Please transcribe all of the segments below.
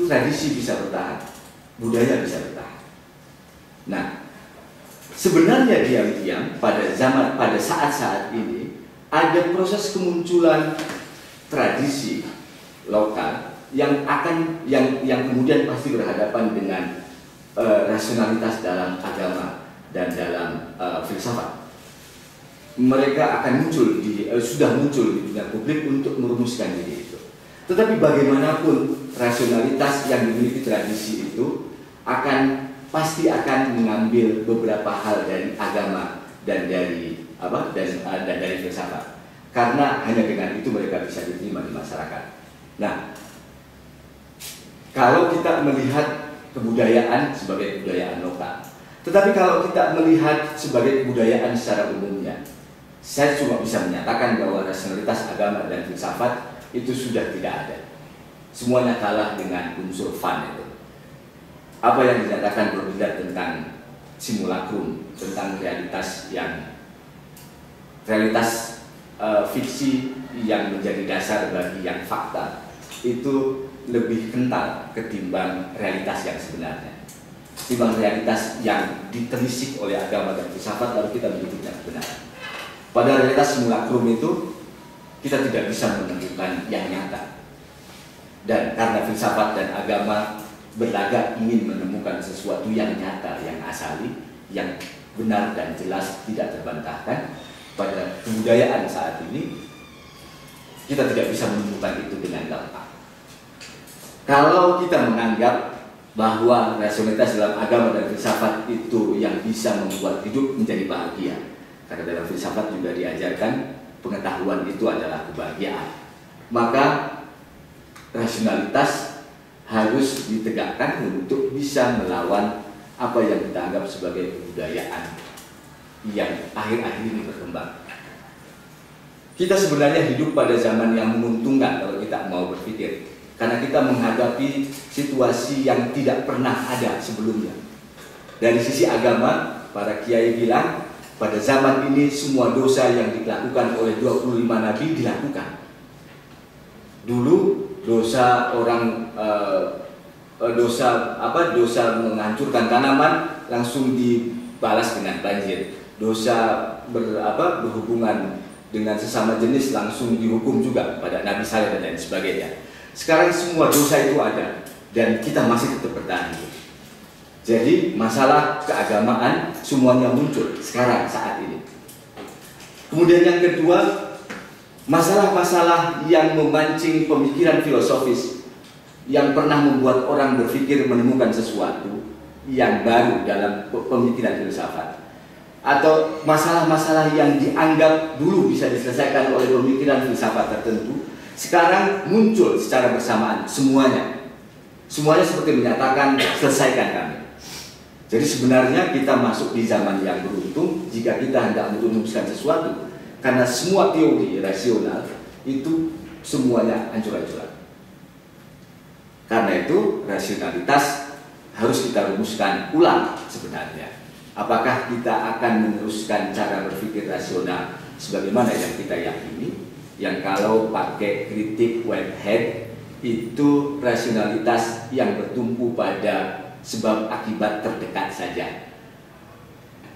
tradisi bisa bertahan, budaya bisa bertahan. Nah, sebenarnya diam-diam pada saat-saat ini ada proses kemunculan tradisi lokal yang kemudian pasti berhadapan dengan rasionalitas dalam agama dan dalam filsafat. Mereka akan sudah muncul di dunia publik untuk merumuskan diri itu. Tetapi bagaimanapun rasionalitas yang dimiliki tradisi itu pasti akan mengambil beberapa hal dari agama dan dari filsafat. Karena hanya dengan itu mereka bisa diterima di masyarakat. Nah, kalau kita melihat kebudayaan sebagai kebudayaan lokal, tetapi kalau kita melihat sebagai kebudayaan secara umumnya, saya cuma bisa menyatakan bahwa rasionalitas agama dan filsafat itu sudah tidak ada. Semuanya kalah dengan unsur fun itu. Apa yang dinyatakan berbeda tentang simulacrum, tentang realitas fiksi yang menjadi dasar bagi yang fakta, itu lebih kental ketimbang realitas yang sebenarnya. Ketimbang realitas yang ditelisik oleh agama dan filsafat lalu kita menyebutnya kebenaran. Pada realitas simulacrum itu kita tidak bisa menemukan yang nyata. Dan karena filsafat dan agama berlagak ingin menemukan sesuatu yang nyata, yang asali, yang benar dan jelas, tidak terbantahkan, pada kebudayaan saat ini kita tidak bisa menemukan itu dengan gampang. Kalau kita menganggap bahwa rasionalitas dalam agama dan filsafat itu yang bisa membuat hidup menjadi bahagia, karena dalam filsafat juga diajarkan pengetahuan itu adalah kebahagiaan, maka rasionalitas harus ditegakkan untuk bisa melawan apa yang kita anggap sebagai kebudayaan yang akhir-akhir ini berkembang. Kita sebenarnya hidup pada zaman yang menguntungkan kalau kita mau berpikir, karena kita menghadapi situasi yang tidak pernah ada sebelumnya. Dari sisi agama, para kiai bilang pada zaman ini semua dosa yang dilakukan oleh 25 nabi dilakukan. Dulu dosa dosa menghancurkan tanaman langsung dibalas dengan banjir. Dosa berhubungan dengan sesama jenis langsung dihukum juga pada Nabi Saleh dan lain sebagainya. Sekarang semua dosa itu ada dan kita masih tetap bertahan. Jadi masalah keagamaan semuanya muncul sekarang saat ini. Kemudian yang kedua, masalah-masalah yang memancing pemikiran filosofis yang pernah membuat orang berpikir menemukan sesuatu yang baru dalam pemikiran filsafat, atau masalah-masalah yang dianggap dulu bisa diselesaikan oleh pemikiran filsafat tertentu, sekarang muncul secara bersamaan semuanya seperti menyatakan selesaikan kami. Jadi sebenarnya kita masuk di zaman yang beruntung jika kita hendak merumuskan sesuatu, karena semua teori rasional itu semuanya hancur-hancuran. Karena itu rasionalitas harus kita rumuskan ulang sebenarnya. Apakah kita akan meneruskan cara berpikir rasional sebagaimana yang kita yakini, yang kalau pakai kritik Whitehead itu rasionalitas yang bertumpu pada sebab akibat terdekat saja,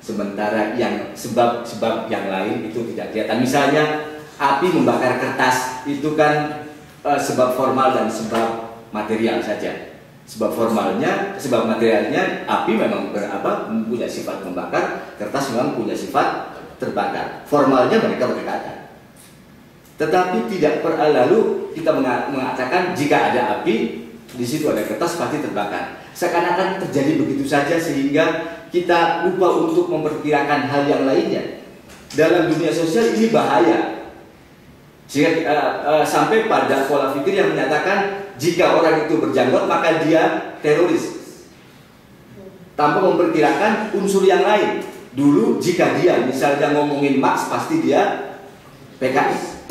sementara yang sebab-sebab yang lain itu tidak kelihatan. Misalnya api membakar kertas itu kan sebab formal dan sebab material saja. Sebab materialnya api memang punya sifat membakar, kertas memang punya sifat terbakar. Formalnya mereka berdekatan. Tetapi tidak lalu kita mengatakan jika ada api di situ ada kertas pasti terbakar. Seakan-akan terjadi begitu saja sehingga kita lupa untuk memperkirakan hal yang lainnya. Dalam dunia sosial ini bahaya. Sehingga sampai pada pola pikir yang menyatakan jika orang itu berjanggot maka dia teroris, tanpa memperkirakan unsur yang lain. Dulu jika dia misalnya ngomongin Marx pasti dia PKS,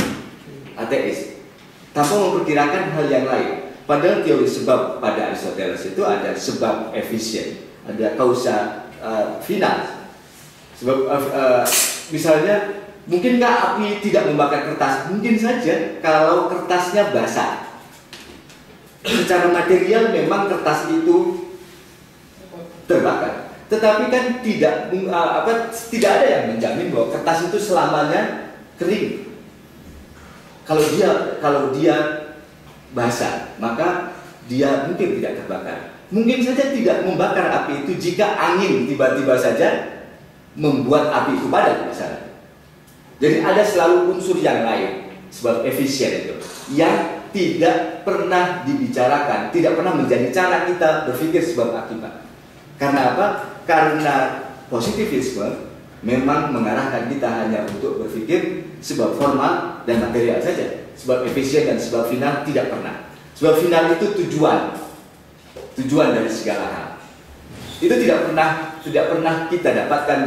ateis, tanpa memperkirakan hal yang lain. Padahal teori sebab pada Aristoteles itu ada sebab efisien, ada kausa final. Sebab misalnya, mungkinkah api tidak membakar kertas? Mungkin saja kalau kertasnya basah. secara material memang kertas itu terbakar, tetapi kan tidak ada yang menjamin bahwa kertas itu selamanya kering. Kalau dia basah, maka dia mungkin tidak terbakar. Mungkin saja tidak membakar api itu jika angin tiba-tiba saja membuat api itu padam misalnya. Jadi ada selalu unsur yang lain, sebab efisien itu yang tidak pernah dibicarakan, tidak pernah menjadi cara kita berpikir sebab akibat. Karena apa? Karena positivisme memang mengarahkan kita hanya untuk berpikir sebab formal dan material saja. Sebab efisien dan sebab final tidak pernah. Sebab final itu tujuan dari segala hal. Itu tidak pernah kita dapatkan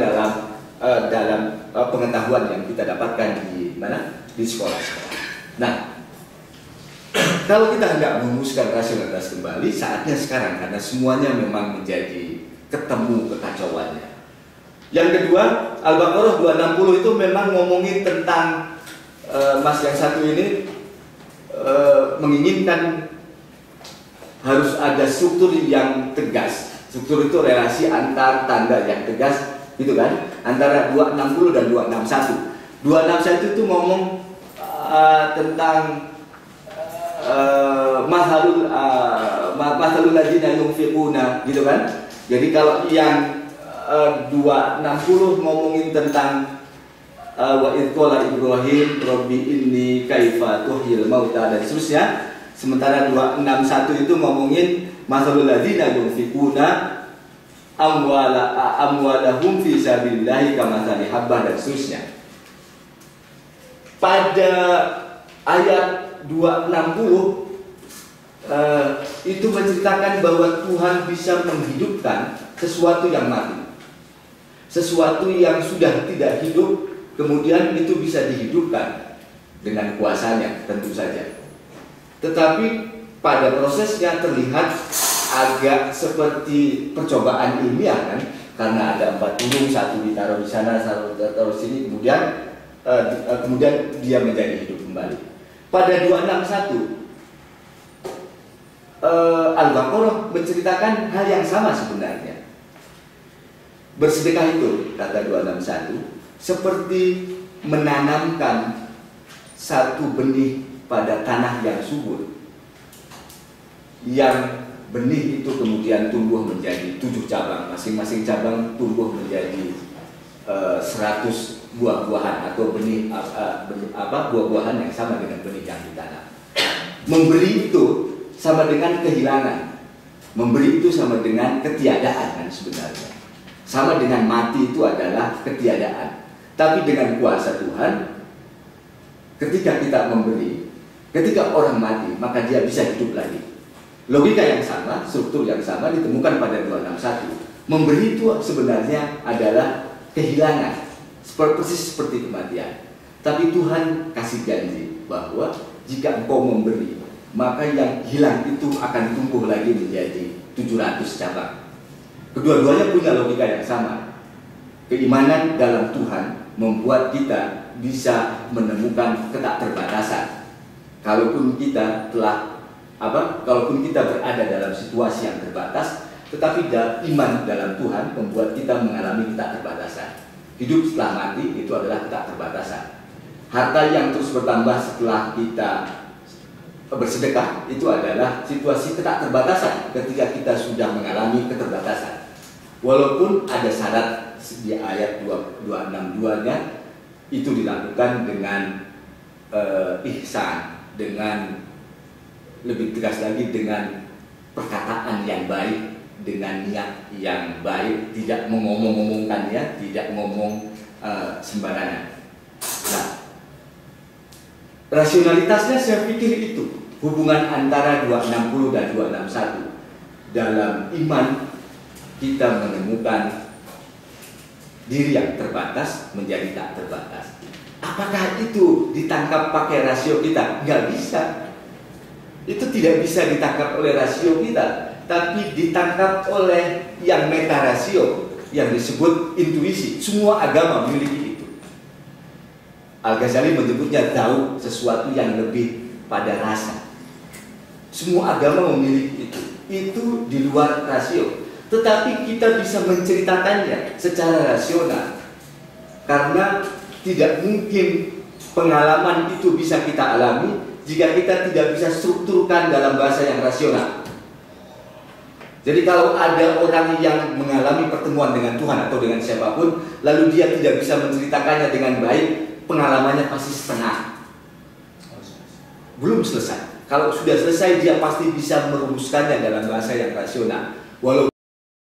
dalam pengetahuan yang kita dapatkan di mana? Di sekolah. Nah, kalau kita hendak merumuskan rasionalitas kembali, saatnya sekarang karena semuanya memang menjadi ketemu kekacauannya. Yang kedua, Al-Baqarah 260 itu memang ngomongin tentang Mas yang satu ini menginginkan harus ada struktur yang tegas. Struktur itu relasi antar tanda yang tegas, gitu kan? Antara 260 dan 261. 261 itu ngomong tentang masalul ladzina yunfiquna, gitu kan? Jadi kalau yang 260 ngomongin tentang wa idh qala Ibrahim rabbi inni kaifa tuhyil mauta dan seterusnya. Sementara 261 itu ngomongin masalul ladzina yunfiquna amwalahum fi sabilillahi kamathali habbah dan seterusnya. Pada ayat 260 itu menceritakan bahwa Tuhan bisa menghidupkan sesuatu yang mati, sesuatu yang sudah tidak hidup, kemudian itu bisa dihidupkan dengan kuasanya tentu saja. Tetapi pada prosesnya terlihat agak seperti percobaan ilmiah kan, karena ada 4 burung, satu ditaruh di sana, satu ditaruh di sini, kemudian dia menjadi hidup kembali. Pada 261 Al-Baqarah menceritakan hal yang sama sebenarnya. Bersedekah itu, kata 261, seperti menanamkan satu benih pada tanah yang subur, yang benih itu kemudian tumbuh menjadi 7 cabang, masing-masing cabang tumbuh menjadi 100 buah-buahan atau benih buah-buahan yang sama dengan benih yang ditanam. Memberi itu sama dengan kehilangan, memberi itu sama dengan ketiadaan kan sebenarnya. Sama dengan mati itu adalah ketiadaan. Tapi dengan kuasa Tuhan, ketika kita memberi, ketika orang mati, maka dia bisa hidup lagi. Logika yang sama, struktur yang sama ditemukan pada 261. Memberi itu sebenarnya adalah kehilangan, persis seperti kematian. Tapi Tuhan kasih janji bahwa jika engkau memberi, maka yang hilang itu akan tumbuh lagi menjadi 700 cabang. Kedua-duanya punya logika yang sama. Keimanan dalam Tuhan membuat kita bisa menemukan ketakterbatasan. Kalaupun kita berada dalam situasi yang terbatas, tetapi iman dalam Tuhan membuat kita mengalami ketakterbatasan. Hidup setelah mati itu adalah ketakterbatasan. Harta yang terus bertambah setelah kita bersedekah itu adalah situasi ketakterbatasan ketika kita sudah mengalami keterbatasan. Walaupun ada syarat di ayat 262-nya itu dilakukan dengan ihsan, dengan lebih tegas lagi dengan perkataan yang baik, dengan niat yang baik, tidak mengomong-omongkannya, tidak ngomong sembarangan. Nah, rasionalitasnya saya pikir itu hubungan antara 260 dan 261. Dalam iman kita menemukan diri yang terbatas menjadi tak terbatas. Apakah itu ditangkap pakai rasio kita? Nggak bisa. Itu tidak bisa ditangkap oleh rasio kita, tapi ditangkap oleh yang meta rasio, yang disebut intuisi. Semua agama memiliki itu. Al-Ghazali menyebutnya tahu sesuatu yang lebih pada rasa. semua agama memiliki itu. Itu di luar rasio. Tetapi kita bisa menceritakannya secara rasional. Karena tidak mungkin pengalaman itu bisa kita alami jika kita tidak bisa strukturkan dalam bahasa yang rasional. Jadi kalau ada orang yang mengalami pertemuan dengan Tuhan atau dengan siapapun, lalu dia tidak bisa menceritakannya dengan baik, pengalamannya pasti setengah. Belum selesai. Kalau sudah selesai, dia pasti bisa merumuskannya dalam bahasa yang rasional. Walaupun